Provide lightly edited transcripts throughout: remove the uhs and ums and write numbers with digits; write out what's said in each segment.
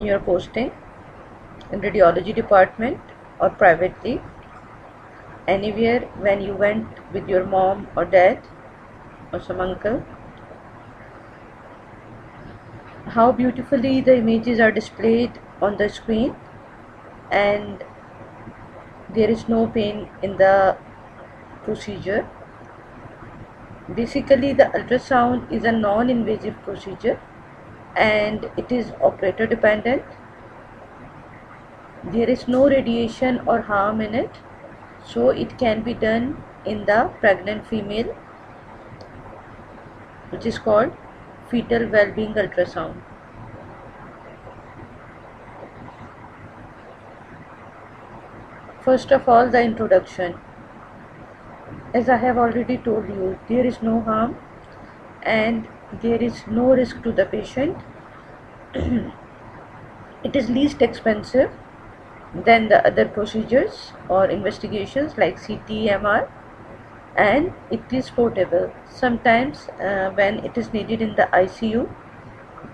your posting in radiology department or privately, anywhere when you went with your mom or dad or some uncle, how beautifully the images are displayed on the screen, and there is no pain in the procedure. Basically, the ultrasound is a non-invasive procedure and it is operator dependent. There is no radiation or harm in it, so it can be done in the pregnant female, which is called fetal well-being ultrasound. First of all, the introduction. As I have already told you, there is no harm and there is no risk to the patient. It is least expensive than the other procedures or investigations like CT, MR, and it is portable. Sometimes when it is needed in the ICU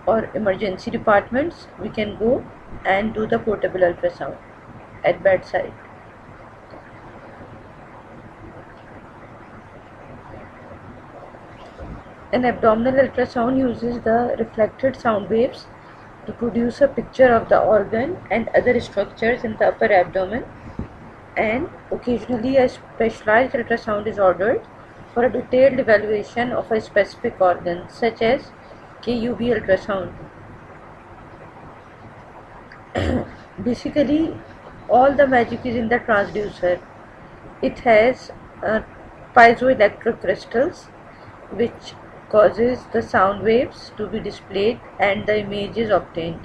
or emergency departments, we can go and do the portable ultrasound at bedside. An abdominal ultrasound uses the reflected sound waves to produce a picture of the organ and other structures in the upper abdomen, and occasionally a specialized ultrasound is ordered for a detailed evaluation of a specific organ, such as KUB ultrasound. Basically, all the magic is in the transducer. It has piezoelectric crystals which causes the sound waves to be displayed and the image is obtained.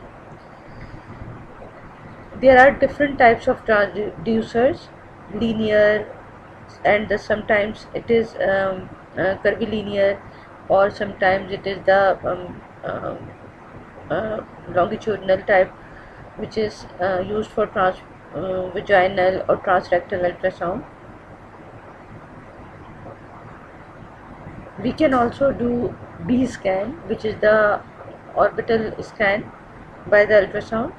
There are different types of transducers, linear, and sometimes it is curvilinear, or sometimes it is the longitudinal type, which is used for vaginal or transrectal ultrasound. We can also do B scan, which is the orbital scan by the ultrasound.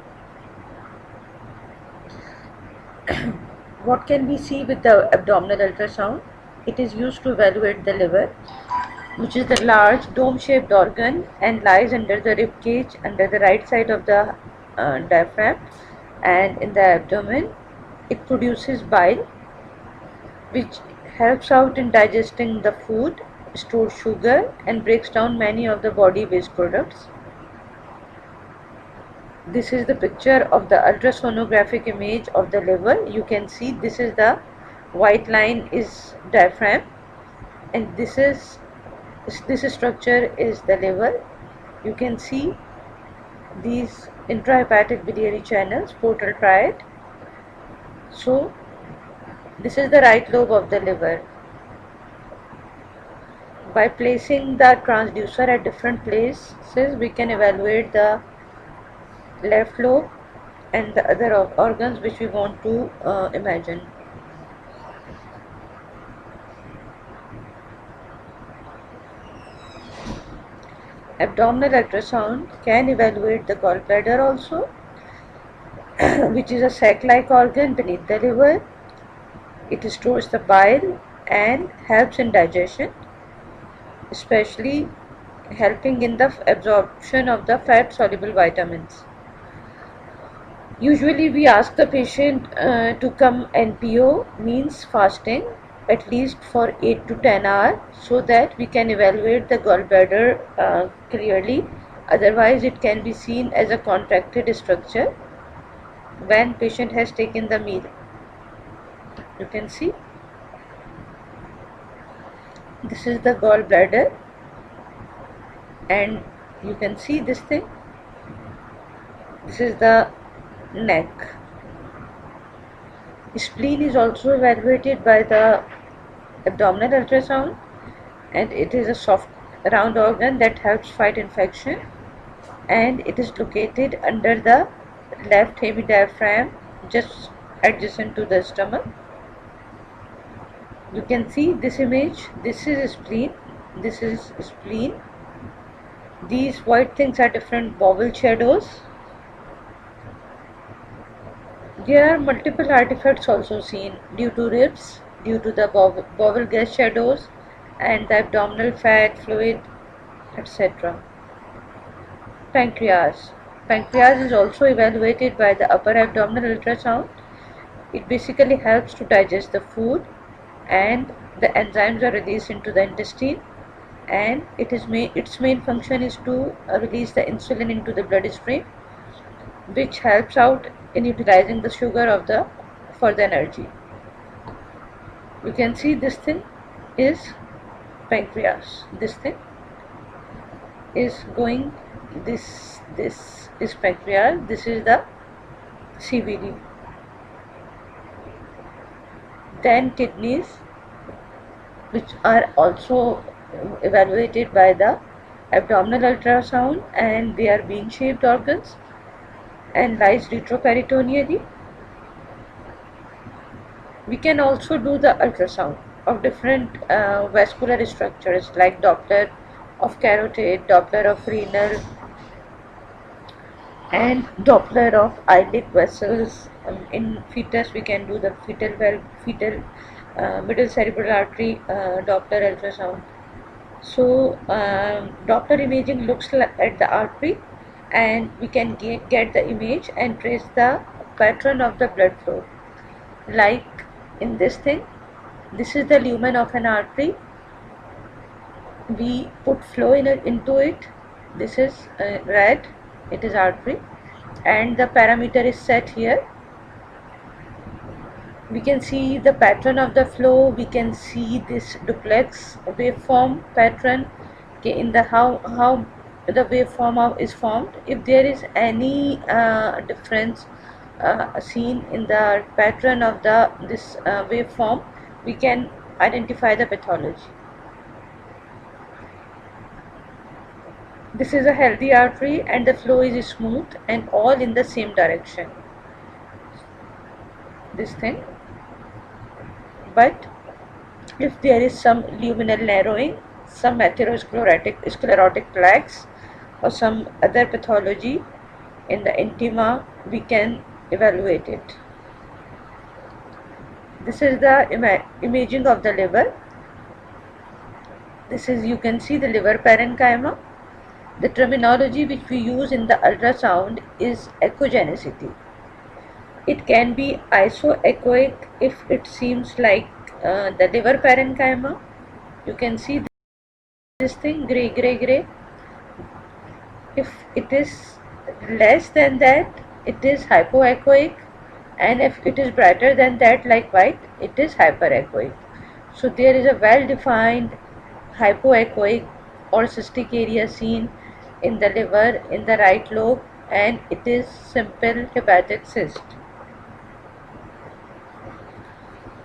What can we see with the abdominal ultrasound? It is used to evaluate the liver, which is the large dome-shaped organ and lies under the rib cage under the right side of the diaphragm and in the abdomen. It produces bile, which helps out in digesting the food, stores sugar, and breaks down many of the body waste products. This is the picture of the ultrasonographic image of the liver. You can see this is the white line is diaphragm, and this structure is the liver. You can see these intrahepatic biliary channels, portal triad. So this is the right lobe of the liver. By placing the transducer at different places, we can evaluate the left lobe and the other organs which we want to imagine. Abdominal ultrasound can evaluate the gallbladder also, which is a sac-like organ beneath the liver. It stores the bile and helps in digestion, especially helping in the absorption of the fat-soluble vitamins. Usually we ask the patient to come NPO, means fasting, at least for 8 to 10 hours, so that we can evaluate the gallbladder clearly. Otherwise it can be seen as a contracted structure when patient has taken the meal. You can see this is the gallbladder, and you can see this thing. This is the neck. Spleen is also evaluated by the abdominal ultrasound, and it is a soft round organ that helps fight infection, and it is located under the left hemidiaphragm, just adjacent to the stomach. You can see this image. This is spleen. This is spleen. These white things are different bowel shadows. There are multiple artifacts also seen due to ribs, due to the bowel gas shadows, and the abdominal fat, fluid, etc. Pancreas. Pancreas is also evaluated by the upper abdominal ultrasound. It basically helps to digest the food, and the enzymes are released into the intestine, and its main function is to release the insulin into the bloodstream, which helps out in utilizing the sugar of the for the energy. You can see this thing is pancreas. This thing is going. This is pancreas. This is the CVD. Then kidneys, which are also evaluated by the abdominal ultrasound, and they are bean shaped organs and lies retroperitoneally. We can also do the ultrasound of different vascular structures like Doppler of carotid, Doppler of renal, and Doppler of iliac vessels. In fetus, we can do the fetal middle cerebral artery Doppler ultrasound. So Doppler imaging looks at the artery, and we can get the image and trace the pattern of the blood flow. Like in this thing, this is the lumen of an artery. We put flow into it. This is red, it is artery, and the parameter is set here. We can see the pattern of the flow. We can see this duplex waveform pattern, okay, in the how the waveform is formed. If there is any difference seen in the pattern of this waveform, we can identify the pathology. This is a healthy artery, and the flow is smooth and all in the same direction. This thing. But if there is some luminal narrowing, some atherosclerotic plaques, or some other pathology in the intima, we can evaluate it. This is the imaging of the liver. This is, you can see the liver parenchyma. The terminology which we use in the ultrasound is echogenicity. It can be isoechoic if it seems like the liver parenchyma. You can see this thing, gray. If it is less than that, it is hypoechoic, and if it is brighter than that, like white, it is hyperechoic. So there is a well-defined hypoechoic or cystic area seen in the liver in the right lobe, and it is simple hepatic cyst.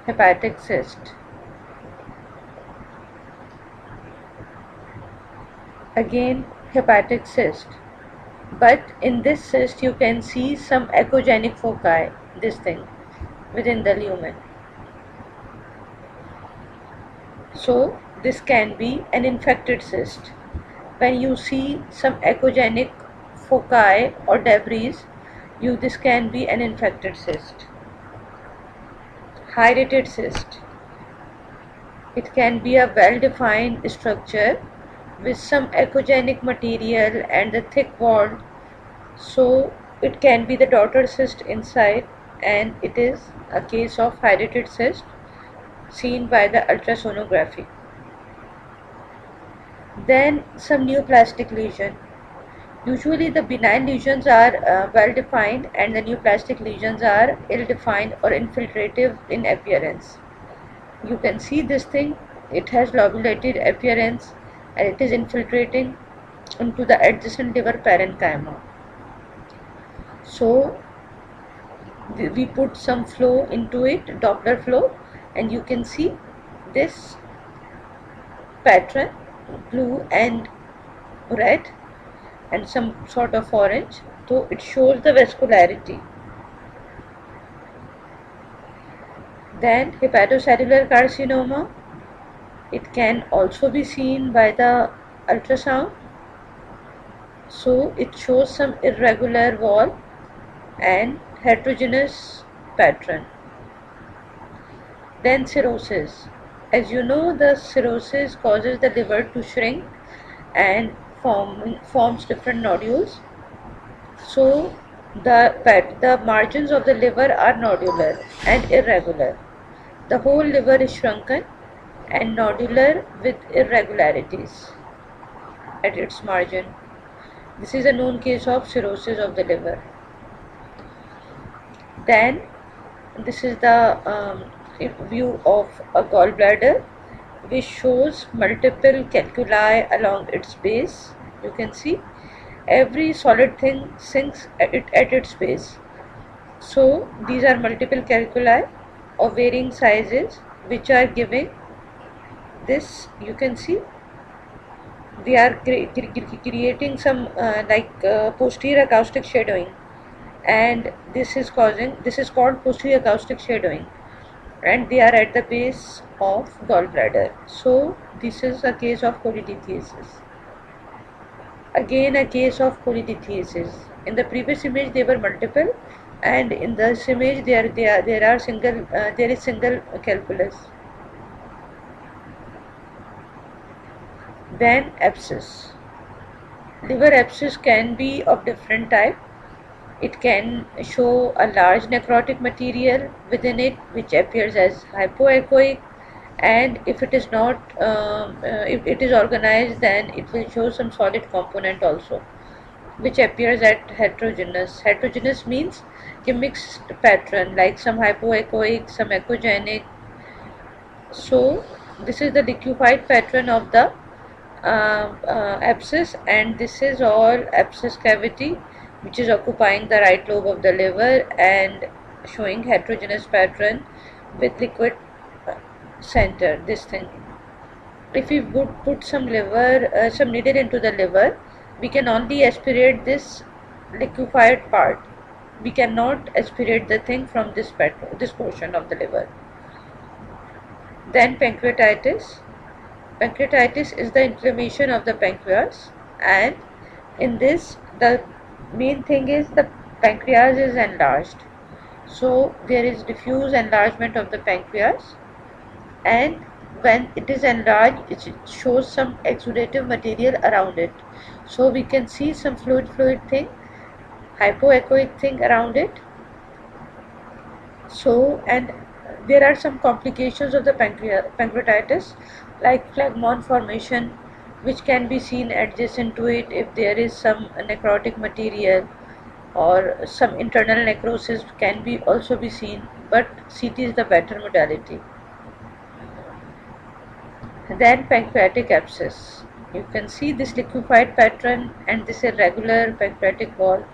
Hepatic cyst. Again, hepatic cyst. But in this cyst, you can see some echogenic foci, this thing, within the lumen. So, this can be an infected cyst. When you see some echogenic foci or debris, this can be an infected cyst. Hydrated cyst. It can be a well-defined structure with some echogenic material and a thick wall. So it can be the daughter cyst inside, and it is a case of hydrated cyst seen by the ultrasonography. Then some neoplastic lesion. Usually the benign lesions are well defined, and the neoplastic lesions are ill defined or infiltrative in appearance. You can see this thing, it has lobulated appearance, and it is infiltrating into the adjacent liver parenchyma. So we put some flow into it, Doppler flow, and you can see this pattern, blue and red and some sort of orange, so it shows the vascularity. Then hepatocellular carcinoma, it can also be seen by the ultrasound. So it shows some irregular wall and heterogeneous pattern. Then cirrhosis. As you know, the cirrhosis causes the liver to shrink and forms different nodules. So the margins of the liver are nodular and irregular. The whole liver is shrunken and nodular with irregularities at its margin. This is a known case of cirrhosis of the liver. Then this is the view of a gallbladder, which shows multiple calculi along its base. You can see every solid thing sinks at its base. So these are multiple calculi of varying sizes which are giving this. You can see they are creating some posterior acoustic shadowing, and this is called posterior acoustic shadowing, and they are at the base of gallbladder. So this is a case of cholelithiasis. Again a case of cholelithiasis. In the previous image they were multiple, and in this image there is single calculus. Then abscess. Liver abscess can be of different type. It can show a large necrotic material within it which appears as hypoechoic, and if it is not if it is organized, then it will show some solid component also which appears at heterogeneous. Heterogeneous means a mixed pattern, like some hypoechoic, some echogenic. So this is the liquefied pattern of the abscess, and this is all abscess cavity which is occupying the right lobe of the liver and showing heterogeneous pattern with liquid center. This thing, if we would put some needle into the liver, we can only aspirate this liquefied part. We cannot aspirate the thing from this portion of the liver. Then pancreatitis. Pancreatitis is the inflammation of the pancreas, and in this the main thing is the pancreas is enlarged. So there is diffuse enlargement of the pancreas, and when it is enlarged it shows some exudative material around it. So we can see some fluid thing, hypoechoic thing around it. So, and there are some complications of the pancreatitis, like phlegmon formation, which can be seen adjacent to it if there is some necrotic material, or some internal necrosis can be also be seen, but CT is the better modality. Then pancreatic abscess. You can see this liquefied pattern and this irregular pancreatic wall.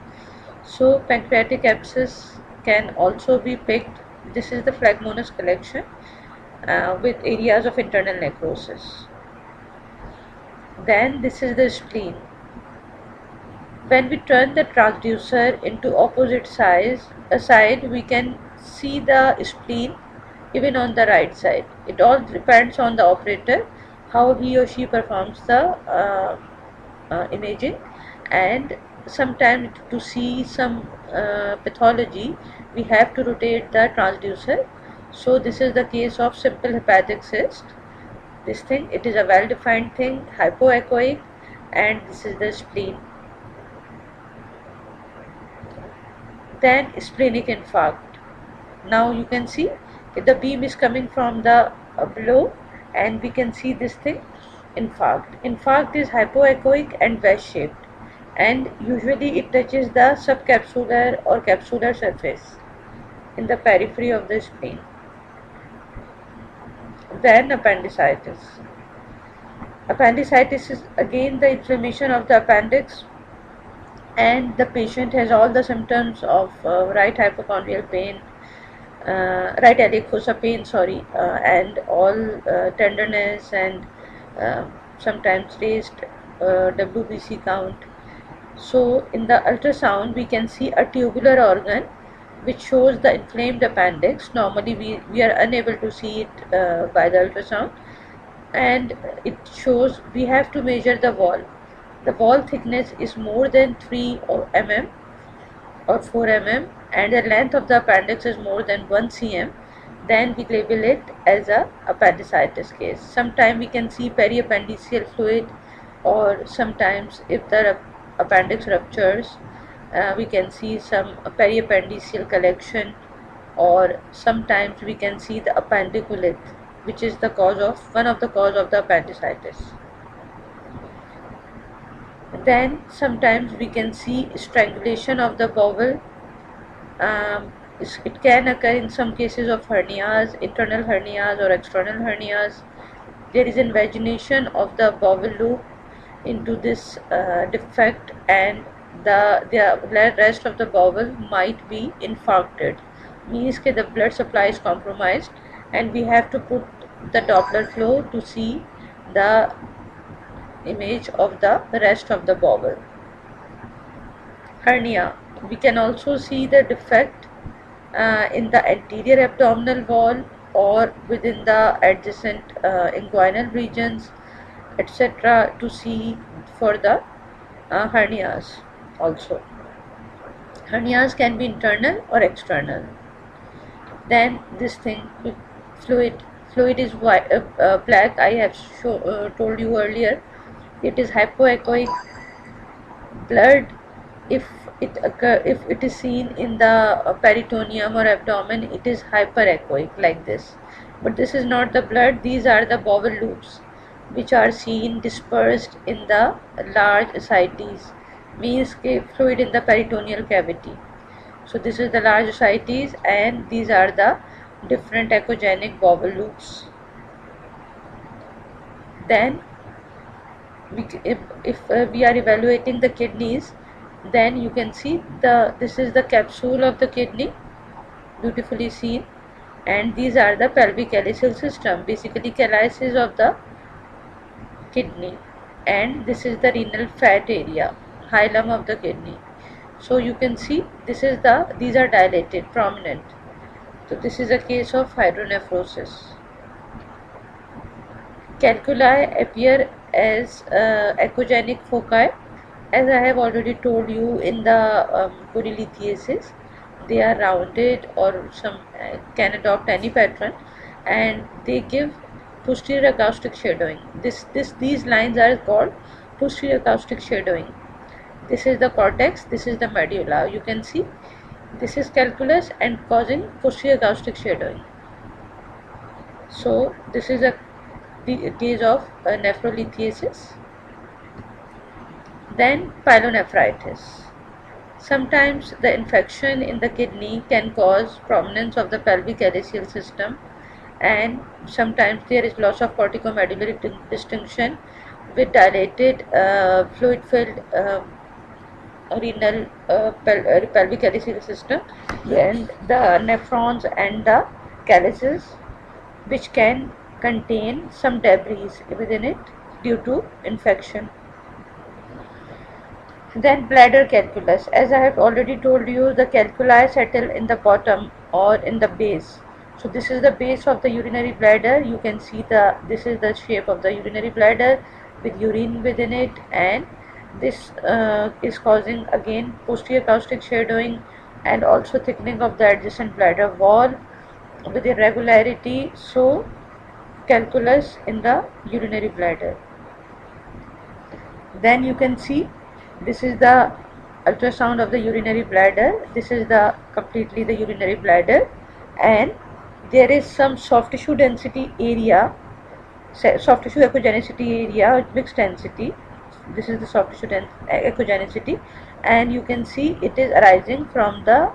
So pancreatic abscess can also be picked. This is the phlegmonous collection with areas of internal necrosis. Then this is the spleen. When we turn the transducer into opposite side, we can see the spleen even on the right side. It all depends on the operator, how he or she performs the imaging, and sometimes to see some pathology we have to rotate the transducer. So this is the case of simple hepatic cyst. This thing, it is a well defined thing, hypoechoic, and this is the spleen. Then splenic infarct. Now you can see the beam is coming from the below, and we can see this thing, infarct. Infarct is hypoechoic and wedge shaped, and usually it touches the subcapsular or capsular surface in the periphery of the spleen. Then appendicitis. Appendicitis is again the inflammation of the appendix, and the patient has all the symptoms of right hypochondrial pain, right iliac fossa pain, and all tenderness, and sometimes raised WBC count. So in the ultrasound we can see a tubular organ which shows the inflamed appendix. Normally we are unable to see it by the ultrasound, and it shows we have to measure the wall. The wall thickness is more than 3 mm or 4 mm, and the length of the appendix is more than 1 cm, then we label it as a appendicitis case. Sometimes we can see periappendiceal fluid, or sometimes if the appendix ruptures, we can see some periappendiceal collection, or sometimes we can see the appendiculate, which is the cause of one of the cause of the appendicitis. Then sometimes we can see strangulation of the bowel. It can occur in some cases of hernias, internal hernias or external hernias. There is invagination of the bowel loop into this defect, and the rest of the bowel might be infarcted, means that the blood supply is compromised, and we have to put the Doppler flow to see the image of the rest of the bowel. Hernia, we can also see the defect in the anterior abdominal wall or within the adjacent inguinal regions, etc., to see for the hernias also. Hernias can be internal or external. Then this thing, fluid is white, black. I have told you earlier, it is hypoechoic blood. If it is seen in the peritoneum or abdomen, it is hyperechoic like this. But this is not the blood, these are the bowel loops which are seen dispersed in the large ascites, means fluid in the peritoneal cavity. So this is the large ascites, and these are the different echogenic bowel loops. Then if we are evaluating the kidneys, then you can see this is the capsule of the kidney, beautifully seen, and these are the pelvic calyceal system, basically calyces of the kidney, and this is the renal fat area, hilum of the kidney. So you can see these are dilated, prominent. So this is a case of hydronephrosis. Calculi appear as echogenic foci. As I have already told you in the chorelithiasis, they are rounded or some can adopt any pattern, and they give posterior acoustic shadowing. These lines are called posterior acoustic shadowing. This is the cortex, this is the medulla. You can see this is calculus and causing posterior acoustic shadowing. So this is a case of nephrolithiasis. Then pyelonephritis. Sometimes the infection in the kidney can cause prominence of the pelvic calyceal system, and sometimes there is loss of corticomedullary distinction with dilated fluid-filled renal pelvic calyceal system, and the nephrons and the calyces, which can contain some debris within it due to infection. Then bladder calculus. As I have already told you, the calculi settle in the bottom or in the base. So this is the base of the urinary bladder. You can see this is the shape of the urinary bladder with urine within it, and this is causing again posterior acoustic shadowing and also thickening of the adjacent bladder wall with irregularity. So calculus in the urinary bladder. Then you can see this is the ultrasound of the urinary bladder. This is completely the urinary bladder, and there is some soft tissue density area, soft tissue echogenicity area, mixed density. This is the soft tissue echogenicity, and you can see it is arising from the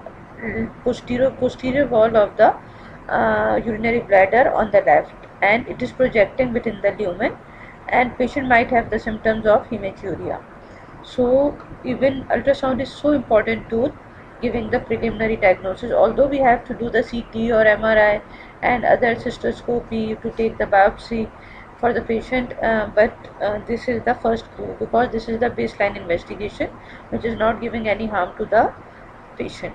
posterior wall of the urinary bladder on the left, and it is projecting within the lumen, and patient might have the symptoms of hematuria. So even ultrasound is so important tool giving the preliminary diagnosis, although we have to do the CT or MRI and other cystoscopy to take the biopsy for the patient, but this is the first clue, because this is the baseline investigation which is not giving any harm to the patient.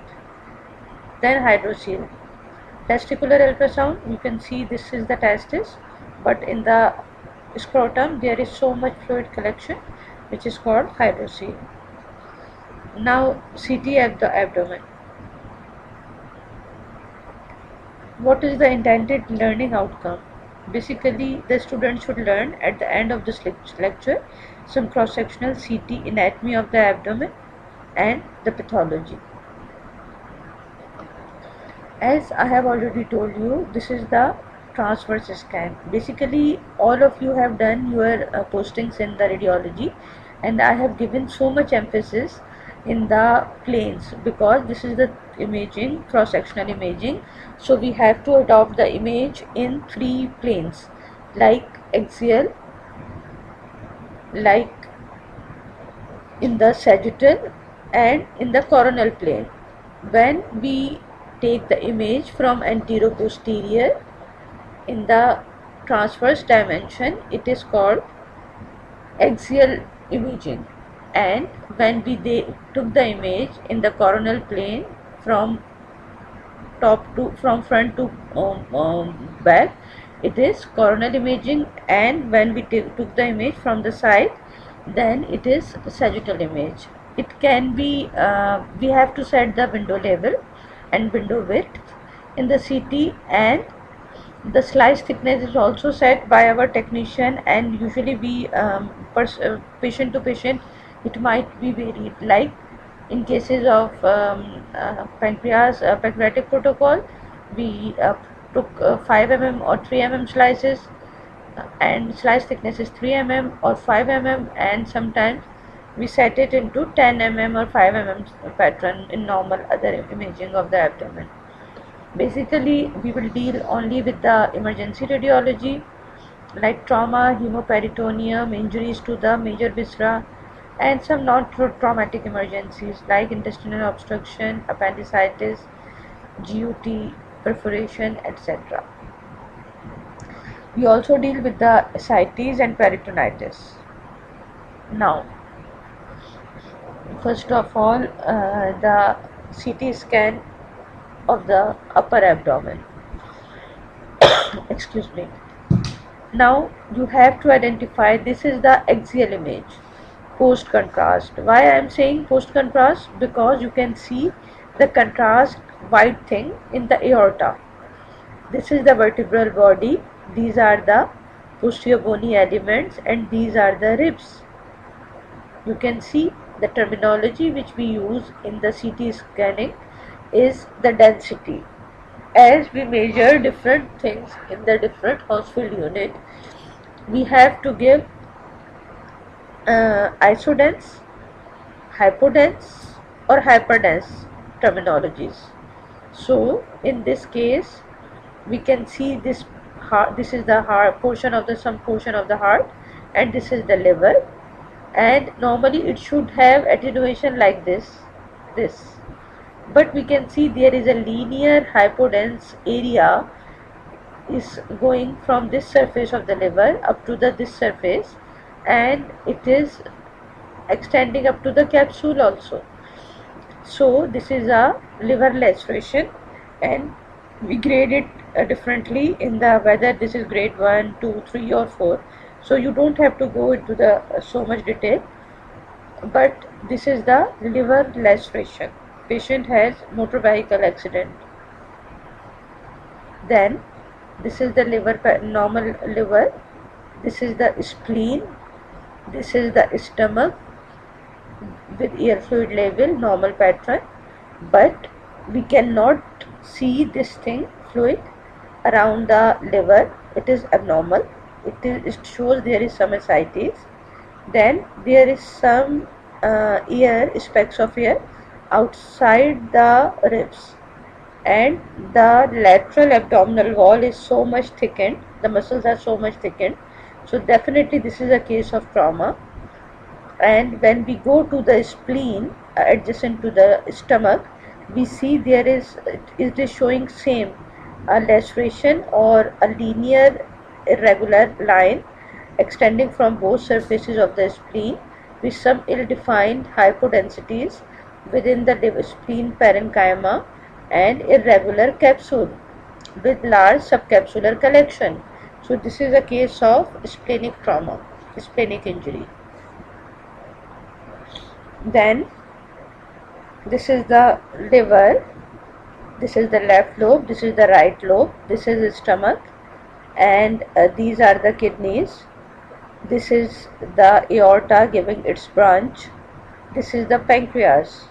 Then hydrocele. Testicular ultrasound, you can see this is the testis, but in the scrotum there is so much fluid collection, which is called hydrocele. Now CT of the abdomen. What is the intended learning outcome? Basically, the student should learn at the end of this lecture some cross-sectional CT anatomy of the abdomen and the pathology. As I have already told you, this is the transverse scan. Basically, all of you have done your postings in the radiology, and I have given so much emphasis in the planes because this is the imaging, cross-sectional imaging. So we have to adopt the image in 3 planes, like axial, like in the sagittal, and in the coronal plane. When we take the image from anterior-posterior in the transverse dimension, it is called axial imaging, and when we took the image in the coronal plane from front to back, it is coronal imaging, and when we took the image from the side, then it is sagittal image. It can be we have to set the window level and window width in the CT, and the slice thickness is also set by our technician, and usually we patient to patient it might be varied. Like in cases of pancreatic protocol, we took 5 mm or 3 mm slices, and slice thickness is 3 mm or 5 mm, and sometimes we set it into 10 mm or 5 mm pattern in normal other imaging of the abdomen. Basically, we will deal only with the emergency radiology like trauma, hemoperitoneum, injuries to the major viscera, and some non-traumatic emergencies like intestinal obstruction, appendicitis, GUT, perforation, etc. We also deal with the ascites and peritonitis. Now, first of all, the CT scan of the upper abdomen. Excuse me. Now you have to identify this is the axial image, post contrast. Why I am saying post contrast? Because you can see the contrast white thing in the aorta. This is the vertebral body, these are the posterior bony elements, and these are the ribs. You can see the terminology which we use in the CT scanning is the density. As we measure different things in the different Hounsfield unit, we have to give isodense, hypodense or hyperdense terminologies. So in this case, we can see this heart, this is the heart portion of the some portion of the heart, and this is the liver, and normally it should have attenuation like this, but we can see there is a linear hypodense area is going from this surface of the liver up to this surface, and it is extending up to the capsule also. So this is a liver laceration, and we grade it differently in the whether this is grade 1, 2, 3 or 4. So you don't have to go into the so much detail, but this is the liver laceration. Patient has motor vehicle accident. Then this is the liver, normal liver, this is the spleen, this is the stomach with air fluid level, normal pattern, but we cannot see this thing fluid around the liver, it is abnormal, it shows there is some ascites. Then there is some air, specks of air outside the ribs, and the lateral abdominal wall is so much thickened, the muscles are so much thickened, so definitely this is a case of trauma. And when we go to the spleen adjacent to the stomach, we see there is, it is showing same a laceration or a linear irregular line extending from both surfaces of the spleen with some ill-defined hypodensities within the spleen parenchyma and irregular capsule with large subcapsular collection. So this is a case of splenic trauma, splenic injury. Then this is the liver, This is the left lobe, this is the right lobe, this is the stomach, and these are the kidneys. This is the aorta giving its branch. This is the pancreas.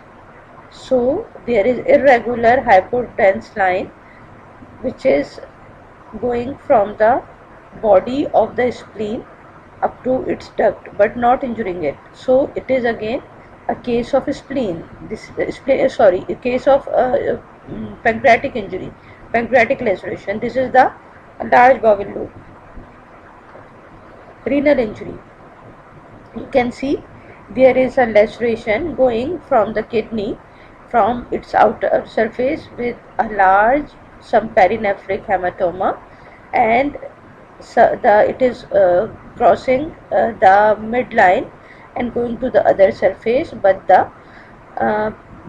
So there is irregular hypotenuse line which is going from the body of the spleen up to its duct but not injuring it. So it is again a case of spleen. This a case of pancreatic injury, pancreatic laceration. This is the large bowel loop. Renal injury. You can see there is a laceration going from the kidney from its outer surface with a large some perinephric hematoma, and so it is crossing the midline and going to the other surface, but the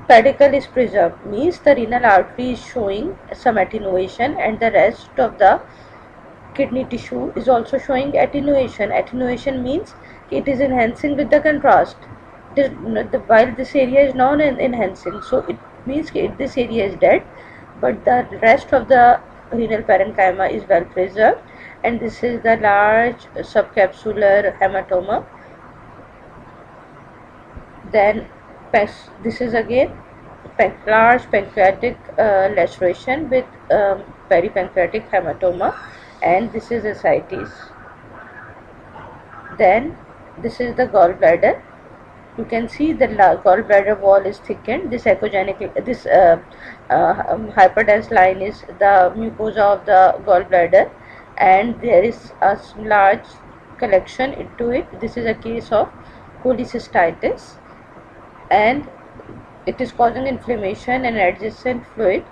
pedicle is preserved, means the renal artery is showing some attenuation and the rest of the kidney tissue is also showing attenuation. Attenuation means it is enhancing with the contrast. While this area is non enhancing, so it means this area is dead, but the rest of the renal parenchyma is well preserved, and this is the large subcapsular hematoma. Then this is again large pancreatic laceration with peripancreatic hematoma, and this is ascites. Then this is the gallbladder. You can see the gallbladder wall is thickened. This echogenic, this hyperdense line is the mucosa of the gallbladder, and there is a large collection into it. This is a case of cholecystitis, and it is causing inflammation and adjacent fluid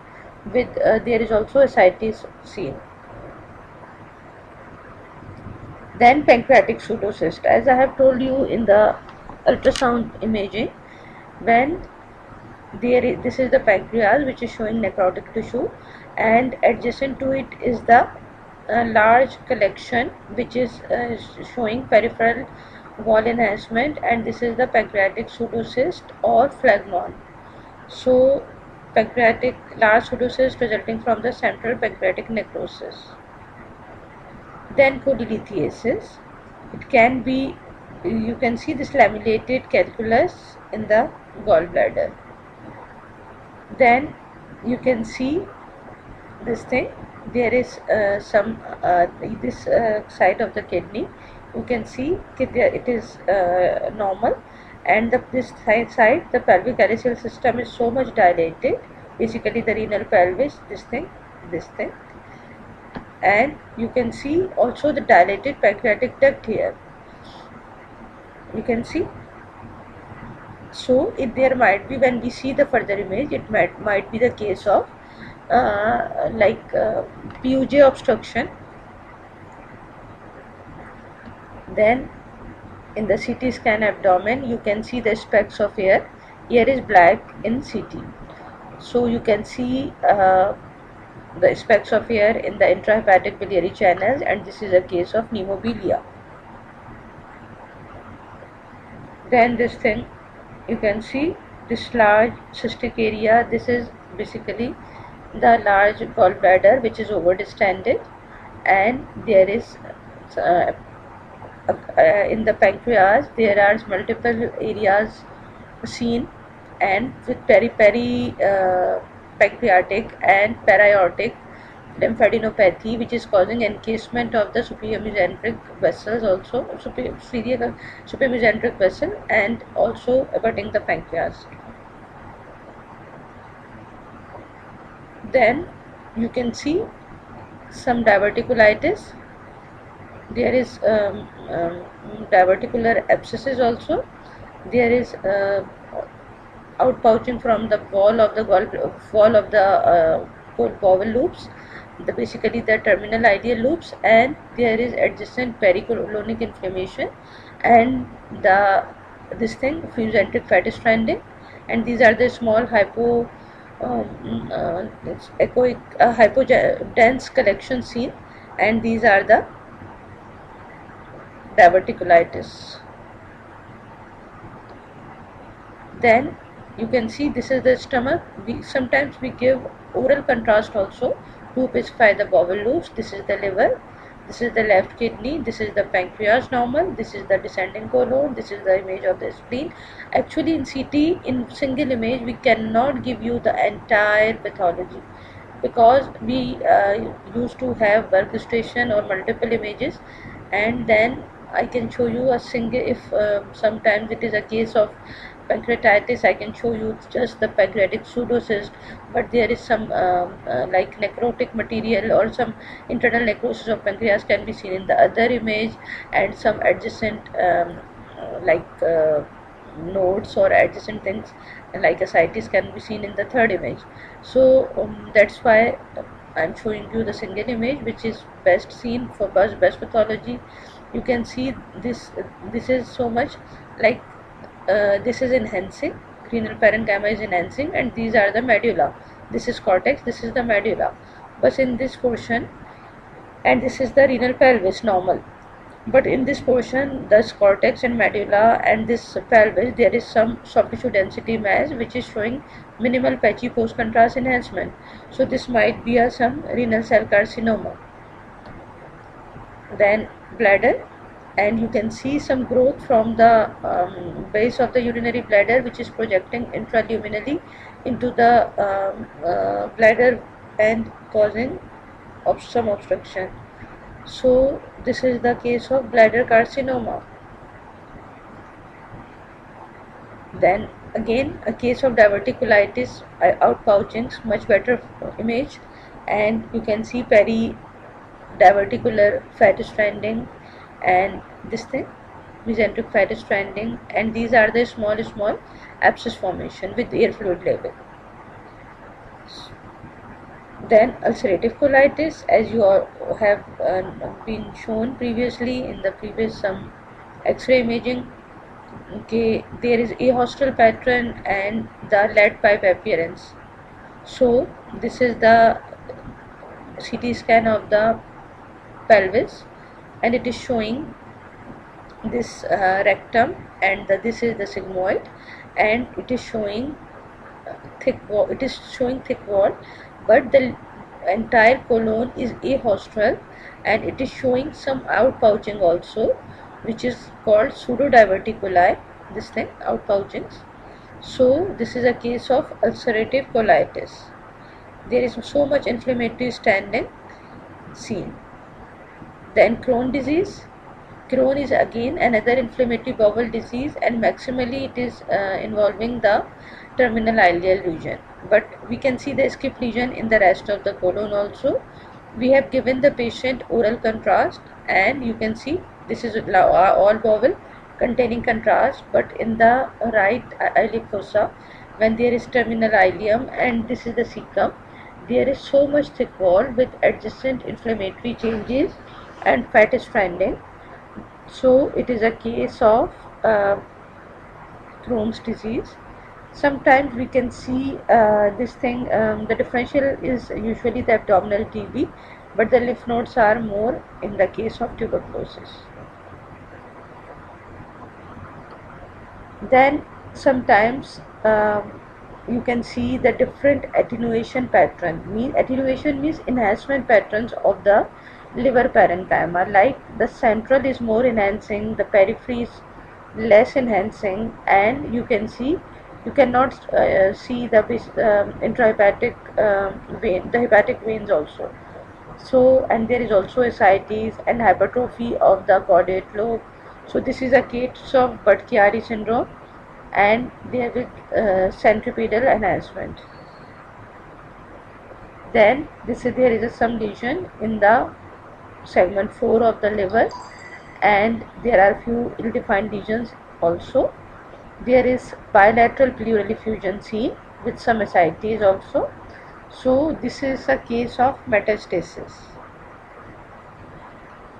with there is also ascites seen. Then pancreatic pseudocyst. As I have told you in the ultrasound imaging, when this is the pancreas which is showing necrotic tissue, and adjacent to it is the large collection which is showing peripheral wall enhancement, and this is the pancreatic pseudocyst or phlegmon. So pancreatic large pseudocyst resulting from the central pancreatic necrosis. Then cholelithiasis. It can be, you can see this laminated calculus in the gallbladder. Then you can see this thing, there is some this side of the kidney, you can see it is normal, and this side the pelvic calyceal system is so much dilated, basically the renal pelvis, this thing, and you can see also the dilated pancreatic duct here, you can see. So there might be, when we see the further image, it might be the case of PUJ obstruction. Then in the CT scan abdomen, you can see the specks of air. Air is black in CT, so you can see the specks of air in the intrahepatic biliary channels, and this is a case of pneumobilia. Then this thing, you can see this large cystic area. This is basically the large gallbladder which is overdistended, and there is in the pancreas there are multiple areas seen, and with pancreatic and para-aortic lymphadenopathy, which is causing encasement of the superior mesenteric vessels, also superior mesenteric vessel, and also abutting the pancreas. Then you can see some diverticulitis. There is diverticular abscesses also. There is outpouching from the wall of the bowel loops, basically the terminal ideal loops, and there is adjacent pericolonic inflammation, and this thing mesenteric fat stranding, and these are the small hypodense collection seen, and these are the diverticulitis. Then You can see this is the stomach. Sometimes we give oral contrast also to specify the bowel loops. This is the liver, this is the left kidney, this is the pancreas normal, this is the descending colon, this is the image of the spleen. Actually in CT, in single image, we cannot give you the entire pathology, because we used to have workstation or multiple images, and then I can show you a single, if sometimes it is a case of pancreatitis, I can show you just the pancreatic pseudocyst, but there is some like necrotic material or some internal necrosis of pancreas can be seen in the other image, and some adjacent like nodes or adjacent things like ascites can be seen in the third image. So that's why I'm showing you the single image, which is best seen for best pathology. You can see this is so much like this is enhancing, renal parenchyma is enhancing, and these are the medulla. This is cortex, this is the medulla. But in this portion, and this is the renal pelvis normal. But in this portion, the cortex and medulla and this pelvis, there is some soft tissue density mass which is showing minimal patchy post contrast enhancement. So this might be some renal cell carcinoma. Then bladder, and you can see some growth from the base of the urinary bladder, which is projecting intraluminally into the bladder and causing some obstruction. So this is the case of bladder carcinoma. Then again a case of diverticulitis, outpouchings, much better image, and you can see peri-diverticular fat stranding and this thing, mesenteric fat stranding, and these are the small abscess formation with air fluid level. Then ulcerative colitis, as you all have been shown previously in the previous some X-ray imaging. Okay, there is a hostile pattern and the lead pipe appearance. So this is the CT scan of the pelvis, and it is showing this rectum, and this is the sigmoid, and it is showing thick wall. It is showing thick wall, but the entire colon is ahostral, and it is showing some outpouching also, which is called pseudodiverticuli, this thing, outpouchings. So this is a case of ulcerative colitis. There is so much inflammatory standing seen. Then Crohn disease. Crohn is again another inflammatory bowel disease, and maximally it is involving the terminal ileal region, but we can see the skip lesion in the rest of the colon also. We have given the patient oral contrast, and you can see this is all bowel containing contrast, but in the right iliac fossa, when there is terminal ileum and this is the cecum, there is so much thick wall with adjacent inflammatory changes and fat stranding. So it is a case of Crohn's disease. Sometimes we can see this thing, the differential is usually the abdominal TB, but the lymph nodes are more in the case of tuberculosis. Then sometimes you can see the different attenuation pattern. Attenuation means enhancement patterns of the liver parenchyma, like the central is more enhancing, the periphery is less enhancing, and you can see you cannot see the intrahepatic vein, the hepatic veins also. So, and there is also ascites and hypertrophy of the caudate lobe. So this is a case of Budd-Chiari syndrome, and there is centripetal enhancement. Then there is some lesion in the segment 4 of the liver, and there are few ill-defined lesions also. There is bilateral pleural effusion seen with some ascites also. So this is a case of metastasis.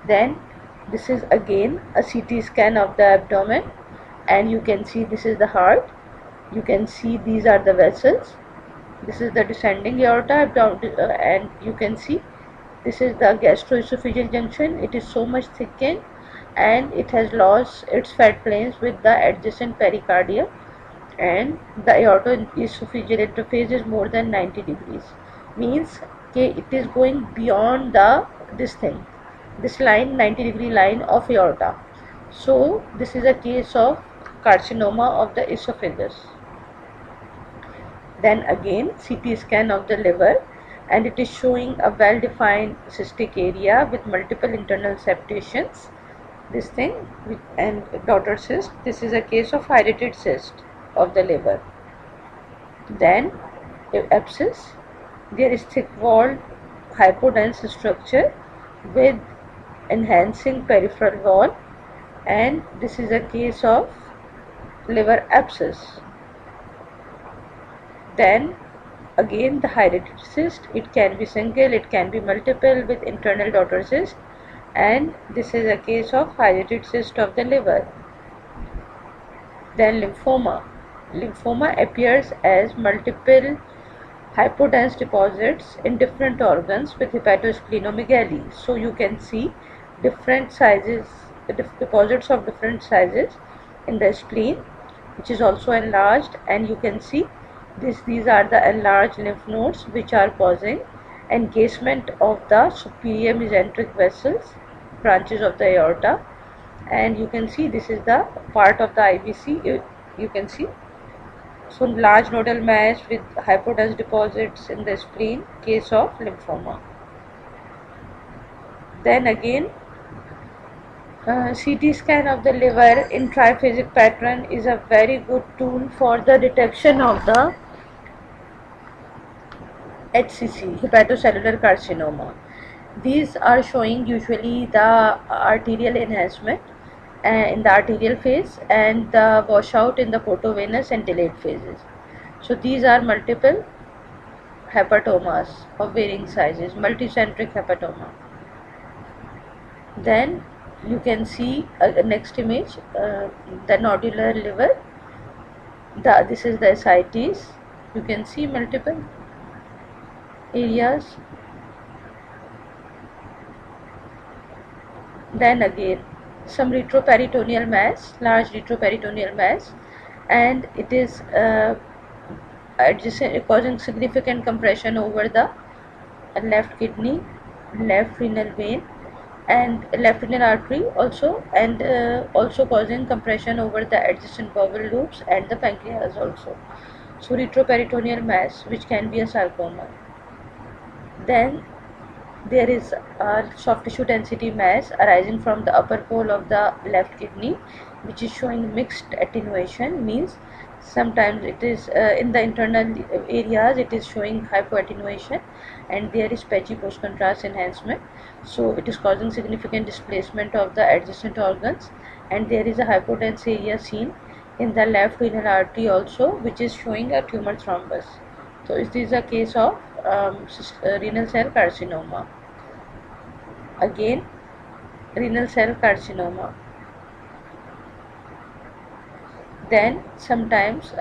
Then this is again a CT scan of the abdomen, and you can see this is the heart. You can see these are the vessels. This is the descending aorta, and you can see this is the gastroesophageal junction. It is so much thickened, and it has lost its fat planes with the adjacent pericardium. and the aortoesophageal interface is more than 90 degrees, means okay, it is going beyond the this line, 90-degree line of aorta. So this is a case of carcinoma of the esophagus. Then again CT scan of the liver, and it is showing a well-defined cystic area with multiple internal septations. This thing and daughter cyst. This is a case of hydatid cyst of the liver. Then abscess. There is thick-walled hypodense structure with enhancing peripheral wall, and this is a case of liver abscess. Then again the hydatid cyst. It can be single, it can be multiple with internal daughter cyst, and this is a case of hydatid cyst of the liver. Then lymphoma. Lymphoma appears as multiple hypodense deposits in different organs with hepatosplenomegaly. So you can see different sizes, deposits of different sizes in the spleen, which is also enlarged, and you can see these are the enlarged lymph nodes which are causing engagement of the superior mesenteric vessels, branches of the aorta, and you can see this is the part of the IVC. You can see so large nodal mass with hypodense deposits in the spleen, case of lymphoma. Then again CT scan of the liver in triphasic pattern is a very good tool for the detection of the HCC, hepatocellular carcinoma. These are showing usually the arterial enhancement in the arterial phase and the washout in the portovenous and delayed phases. So these are multiple hepatomas of varying sizes, multicentric hepatoma. Then you can see next image, the nodular liver. This is the ascites. You can see multiple areas. Then again some retroperitoneal mass, large retroperitoneal mass, and it is causing significant compression over the left kidney, left renal vein, and left renal artery also, and also causing compression over the adjacent bowel loops and the pancreas also. So retroperitoneal mass, which can be a sarcoma. Then there is a soft tissue density mass arising from the upper pole of the left kidney, which is showing mixed attenuation, means sometimes it is in the internal areas it is showing hypoattenuation, and there is patchy post contrast enhancement, so it is causing significant displacement of the adjacent organs, and there is a hypodense area seen in the left renal artery also, which is showing a tumor thrombus. So it is a case of renal cell carcinoma. Again renal cell carcinoma. Then sometimes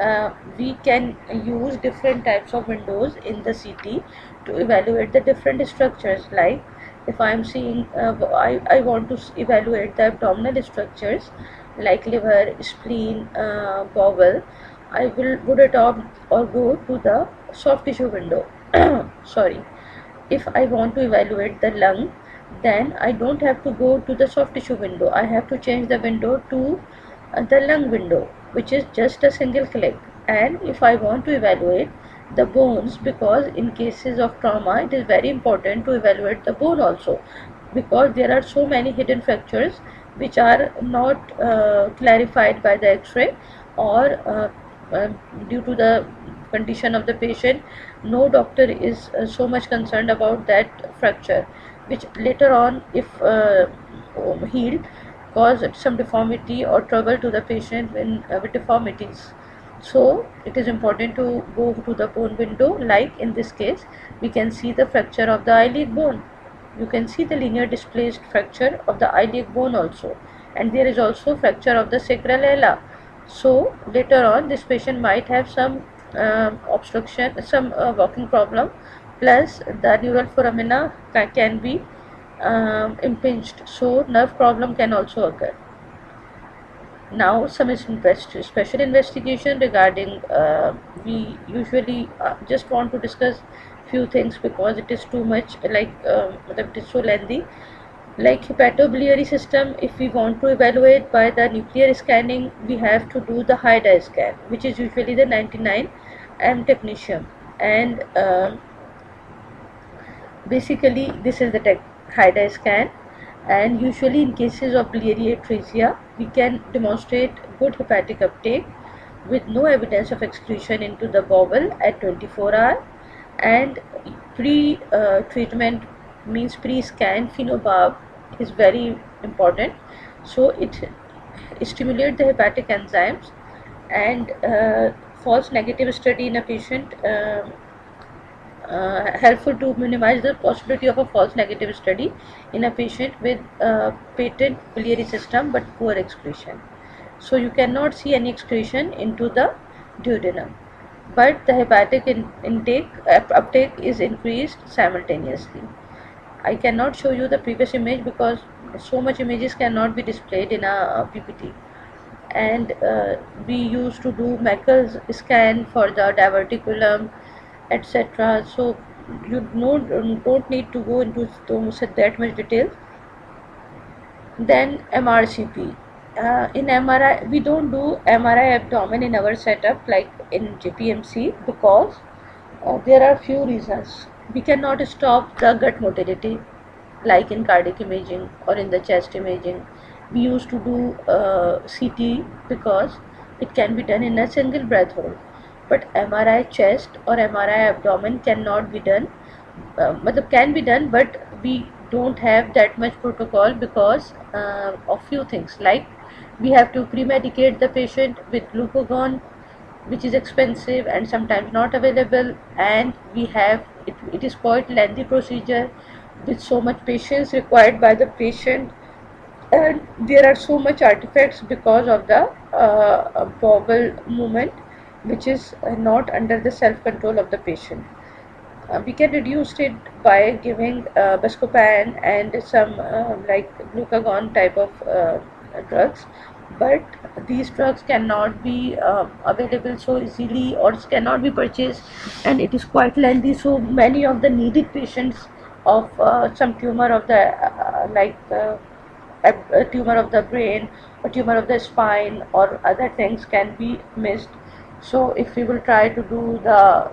we can use different types of windows in the CT to evaluate the different structures. Like if I am seeing I want to evaluate the abdominal structures like liver, spleen, bowel, I would adopt or go to the soft tissue window. Sorry, if I want to evaluate the lung, then I don't have to go to the soft tissue window. I have to change the window to the lung window, which is just a single click. And if I want to evaluate the bones, because in cases of trauma it is very important to evaluate the bone also, because there are so many hidden fractures which are not clarified by the x-ray, or due to the condition of the patient, no doctor is so much concerned about that fracture, which later on, if healed, cause some deformity or trouble to the patient with deformities. So it is important to go to the bone window. Like in this case, we can see the fracture of the iliac bone. You can see the linear displaced fracture of the iliac bone also, and there is also fracture of the sacral ala. So later on, this patient might have some obstruction, some walking problem, plus the neural foramina can be impinged, so nerve problem can also occur. Now some special investigation regarding we usually just want to discuss few things because it is too much it is so lengthy. Like hepatobiliary system, if we want to evaluate by the nuclear scanning, we have to do the high dye scan, which is usually the 99M technetium. And basically this is the high dye scan. And usually in cases of biliary atresia, we can demonstrate good hepatic uptake with no evidence of excretion into the bowel at 24 hours. And pre-treatment means pre-scan phenobarb is very important. So it stimulates the hepatic enzymes. And false negative study in a patient helpful to minimize the possibility of a false negative study in a patient with patent biliary system but poor excretion. So you cannot see any excretion into the duodenum, but the hepatic uptake is increased simultaneously. I cannot show you the previous image because so much images cannot be displayed in a PPT. And we used to do Meckel's scan for the diverticulum, etc. So you don't need to go into that much detail. Then MRCP. In MRI, we don't do MRI abdomen in our setup like in JPMC because there are few reasons. We cannot stop the gut motility like in cardiac imaging or in the chest imaging. We used to do CT because it can be done in a single breath hold. But MRI chest or MRI abdomen cannot be done. Can be done, but we don't have that much protocol because of few things, like we have to pre-medicate the patient with glucagon, which is expensive and sometimes not available, and it is quite lengthy procedure with so much patience required by the patient, and there are so much artifacts because of the bowel movement, which is not under the self control of the patient. We can reduce it by giving Buscopan and some like glucagon type of drugs, but these drugs cannot be available so easily or cannot be purchased, and it is quite lengthy. So many of the needed patients of some tumor of the a tumor of the brain or tumor of the spine or other things can be missed. So if we will try to do the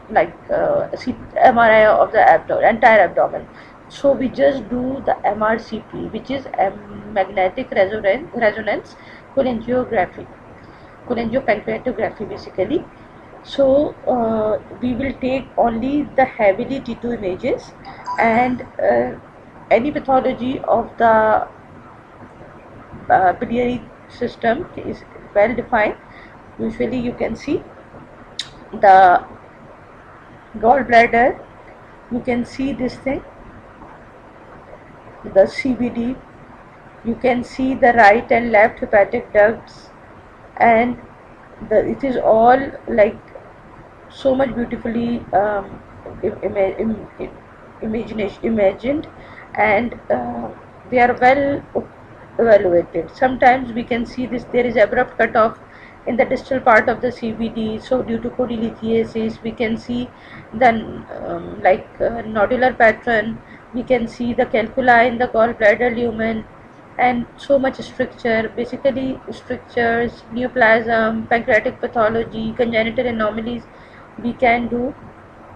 MRI of the entire abdomen, so we just do the MRCP, which is magnetic resonance cholangiography, cholangiopancreatography basically. So we will take only the heavily T2 images, and any pathology of the biliary system is well defined. Usually you can see the gallbladder, you can see this thing, the CBD, you can see the right and left hepatic ducts, and it is all like so much beautifully imagined, and they are well evaluated. Sometimes we can see this, there is abrupt cutoff in the distal part of the CBD, so due to codilithiasis we can see the nodular pattern, we can see the calculi in the gallbladder lumen, and so much stricture, basically strictures, neoplasm, pancreatic pathology, congenital anomalies. We can do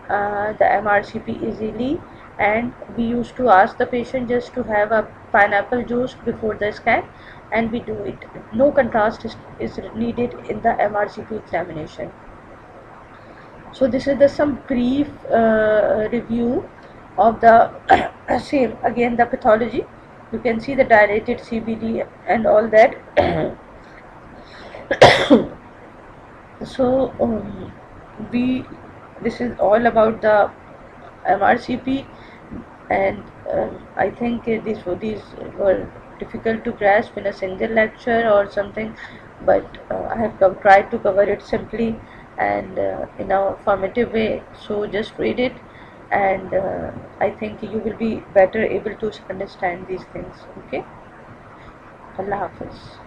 the MRCP easily, and we used to ask the patient just to have a pineapple juice before the scan, and we do it. No contrast is needed in the MRCP examination. So this is some brief review of the same, again the pathology. You can see the dilated CBD and all that. So this is all about the MRCP, and I think these were difficult to grasp in a single lecture or something, but I have tried to cover it simply and in a formative way. So just read it, and I think you will be better able to understand these things. Okay, Allah Hafiz.